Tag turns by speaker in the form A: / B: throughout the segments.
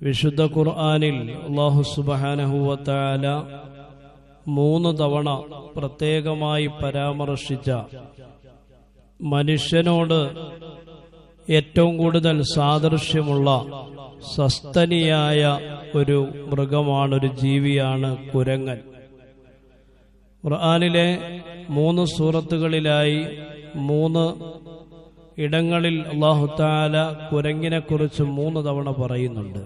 A: വിശുദ്ധ ഖുർആനിൽ അല്ലാഹു സുബ്ഹാനഹു വ തആല 3 തവണ പ്രത്യേകമായി പരാമർശിച്ച മനുഷ്യനോട് ഏറ്റവും കൂടുതൽ സാദൃശ്യമുള്ള സസ്തനിയായ ഒരു മൃഗമാണ്, ഒരു ജീവിയാണ് കുരങ്ങൻ. ഖുർആനിലെ 3 സൂറത്തുകളിലായി 3 ഇടങ്ങളിൽ അല്ലാഹു തആല കുരങ്ങിനെ കുറിച്ച് 3 തവണ പറയുന്നുണ്ട്.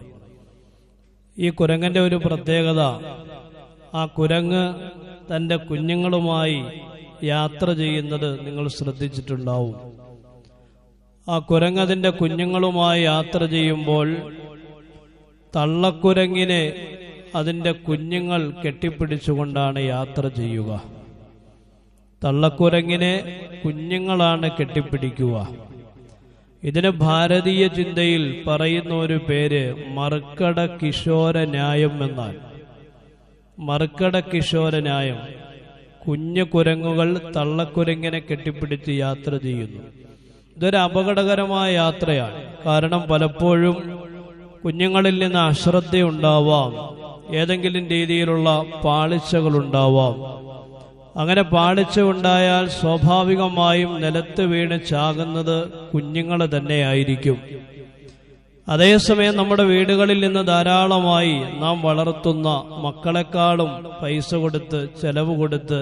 A: ഈ കുരങ്ങന്റെ ഒരു പ്രത്യേകത, ആ കുരങ്ങ് തന്റെ കുഞ്ഞുങ്ങളുമായി യാത്ര ചെയ്യുന്നത് നിങ്ങൾ ശ്രദ്ധിച്ചിട്ടുണ്ടാവും. ആ കുരങ്ങ് അതിന്റെ കുഞ്ഞുങ്ങളുമായി യാത്ര ചെയ്യുമ്പോൾ തള്ളക്കുരങ്ങിനെ അതിന്റെ കുഞ്ഞുങ്ങൾ കെട്ടിപ്പിടിച്ചുകൊണ്ടാണ് യാത്ര ചെയ്യുക. തള്ളക്കുരങ്ങിനെ കുഞ്ഞുങ്ങളാണ് കെട്ടിപ്പിടിക്കുക. ഇതിന് ഭാരതീയ ചിന്തയിൽ പറയുന്ന ഒരു പേര് മർക്കട കിശോര ന്യായം എന്നാണ്. മർക്കട കിശോര ന്യായം. കുഞ്ഞു കുരങ്ങുകൾ തള്ളക്കുരങ്ങിനെ കെട്ടിപ്പിടിച്ച് യാത്ര ചെയ്യുന്നു. ഇതൊരു അപകടകരമായ യാത്രയാണ്. കാരണം പലപ്പോഴും കുഞ്ഞുങ്ങളിൽ നിന്ന് അശ്രദ്ധയുണ്ടാവാം, ഏതെങ്കിലും രീതിയിലുള്ള പാളിച്ചകളുണ്ടാവാം. അങ്ങനെ പാളിച്ച ഉണ്ടായാൽ സ്വാഭാവികമായും നിലത്ത് വീണ് ചാകുന്നത് കുഞ്ഞുങ്ങൾ തന്നെയായിരിക്കും. അതേസമയം നമ്മുടെ വീടുകളിൽ നിന്ന് ധാരാളമായി നാം വളർത്തുന്ന മക്കളെക്കാളും പൈസ കൊടുത്ത്, ചെലവ് കൊടുത്ത്,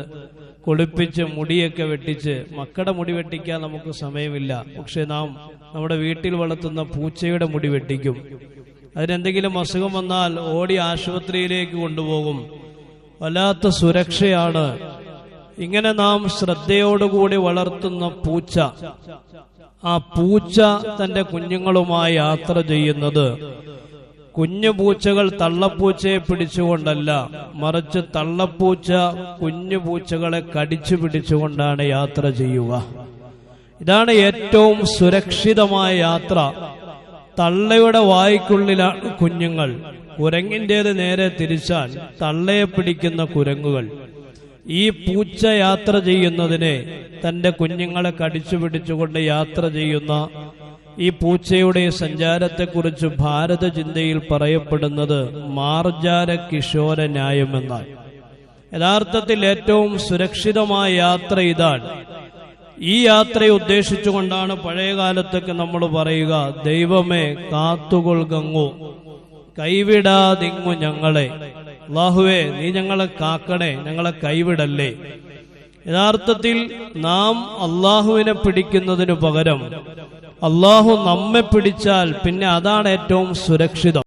A: കുളിപ്പിച്ച്, മുടിയൊക്കെ വെട്ടിച്ച്, മക്കളുടെ മുടി വെട്ടിക്കാൻ നമുക്ക് സമയമില്ല, പക്ഷെ നാം നമ്മുടെ വീട്ടിൽ വളർത്തുന്ന പൂച്ചയുടെ മുടി വെട്ടിക്കും. അതിനെന്തെങ്കിലും അസുഖം വന്നാൽ ഓടി ആശുപത്രിയിലേക്ക് കൊണ്ടുപോകും. വല്ലാത്ത സുരക്ഷയാണ്. ഇങ്ങനെ നാം ശ്രദ്ധയോടുകൂടി വളർത്തുന്ന പൂച്ച, ആ പൂച്ച തന്റെ കുഞ്ഞുങ്ങളുമായി യാത്ര ചെയ്യുന്നത് കുഞ്ഞു പൂച്ചകൾ തള്ളപ്പൂച്ചയെ പിടിച്ചുകൊണ്ടല്ല, മറിച്ച് തള്ളപ്പൂച്ച കുഞ്ഞു പൂച്ചകളെ കടിച്ചു പിടിച്ചുകൊണ്ടാണ് യാത്ര ചെയ്യുക. ഇതാണ് ഏറ്റവും സുരക്ഷിതമായ യാത്ര. തള്ളയുടെ വായ്ക്കുള്ളിലാണ് കുഞ്ഞുങ്ങൾ. കുരങ്ങിൻ്റേത് നേരെ തിരിച്ചാൽ തള്ളയെ പിടിക്കുന്ന കുരങ്ങുകൾ. ഈ പൂച്ച യാത്ര ചെയ്യുന്നതിനെ, തന്റെ കുഞ്ഞുങ്ങളെ കടിച്ചു പിടിച്ചുകൊണ്ട് യാത്ര ചെയ്യുന്ന ഈ പൂച്ചയുടെ സഞ്ചാരത്തെക്കുറിച്ച് ഭാരത ചിന്തയിൽ പറയപ്പെടുന്നത് മാർജാര കിശോര ന്യായം എന്നാണ്. യഥാർത്ഥത്തിൽ ഏറ്റവും സുരക്ഷിതമായ യാത്ര ഇതാണ്. ഈ യാത്രയെ ഉദ്ദേശിച്ചുകൊണ്ടാണ് പഴയകാലത്തൊക്കെ നമ്മൾ പറയുക, ദൈവമേ കാത്തുകൊൾകങ്ങു, കൈവിടാതിങ്ങു ഞങ്ങളെ. അല്ലാഹുവേ, നീ ഞങ്ങളെ കാക്കണേ, ഞങ്ങളെ കൈവിടല്ലേ. യഥാർത്ഥത്തിൽ നാം അള്ളാഹുവിനെ പിടിക്കുന്നതിനു പകരം അള്ളാഹു നമ്മെ പിടിച്ചാൽ പിന്നെ അതാണ് ഏറ്റവും സുരക്ഷിതം.